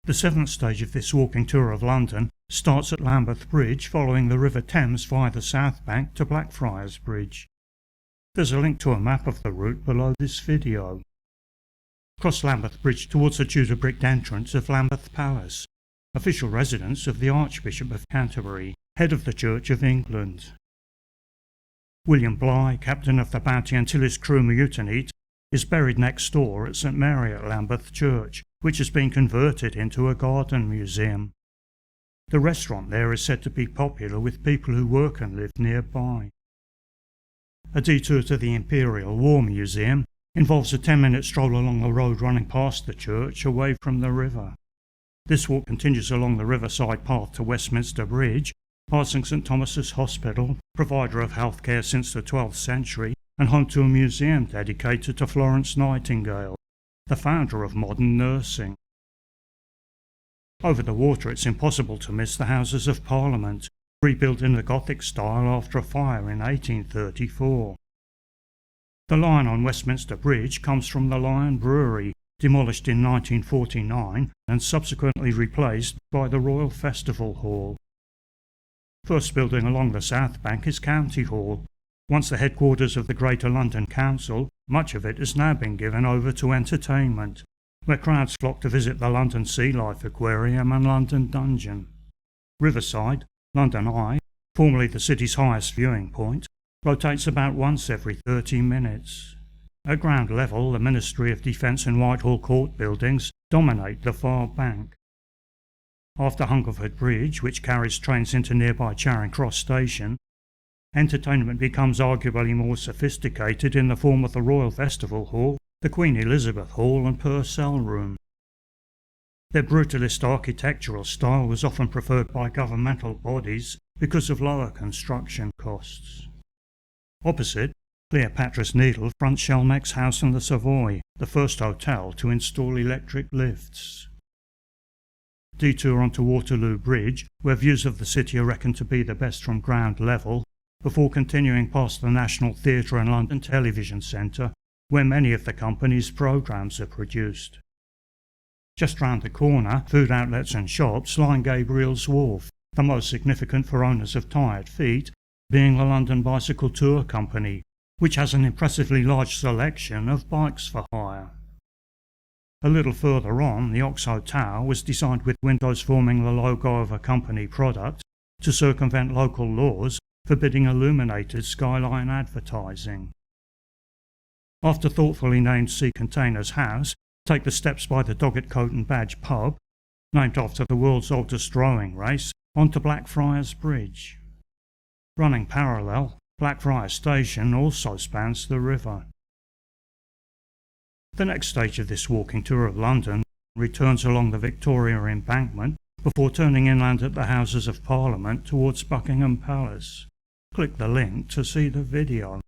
The seventh stage of this walking tour of London starts at Lambeth Bridge, following the River Thames via the South Bank to Blackfriars Bridge. There's a link to a map of the route below this video. Cross Lambeth Bridge towards the Tudor bricked entrance of Lambeth Palace, official residence of the Archbishop of Canterbury, head of the Church of England. William Bligh, captain of the Bounty until his crew mutinied, is buried next door at St Mary at Lambeth Church, which has been converted into a garden museum. The restaurant there is said to be popular with people who work and live nearby. A detour to the Imperial War Museum involves a 10-minute stroll along the road running past the church away from the river. This walk continues along the riverside path to Westminster Bridge, passing St Thomas's Hospital, provider of healthcare since the 12th century, and home to a museum dedicated to Florence Nightingale, the founder of modern nursing. Over the water it's impossible to miss the Houses of Parliament, rebuilt in the Gothic style after a fire in 1834. The Lion on Westminster Bridge comes from the Lion Brewery, demolished in 1949 and subsequently replaced by the Royal Festival Hall. First building along the South Bank is County Hall. Once the headquarters of the Greater London Council, much of it has now been given over to entertainment, where crowds flock to visit the London Sea Life Aquarium and London Dungeon. Riverside, London Eye, formerly the city's highest viewing point, rotates about once every 30 minutes. At ground level, the Ministry of Defence and Whitehall Court buildings dominate the far bank. After Hungerford Bridge, which carries trains into nearby Charing Cross Station, entertainment becomes arguably more sophisticated in the form of the Royal Festival Hall, the Queen Elizabeth Hall and Purcell Room. Their brutalist architectural style was often preferred by governmental bodies because of lower construction costs. Opposite, Cleopatra's Needle fronts Shelmeck's House in the Savoy, the first hotel to install electric lifts. Detour onto Waterloo Bridge, where views of the city are reckoned to be the best from ground level, before continuing past the National Theatre and London Television Centre, where many of the company's programmes are produced. Just round the corner, food outlets and shops line Gabriel's Wharf, the most significant for owners of tired feet being the London Bicycle Tour Company, which has an impressively large selection of bikes for hire. A little further on, the Oxo Tower was designed with windows forming the logo of a company product to circumvent local laws forbidding illuminated skyline advertising. After thoughtfully named Sea Containers House, take the steps by the Doggett Coat and Badge pub, named after the world's oldest rowing race, onto Blackfriars Bridge. Running parallel, Blackfriars Station also spans the river. The next stage of this walking tour of London returns along the Victoria Embankment before turning inland at the Houses of Parliament towards Buckingham Palace. Click the link to see the video.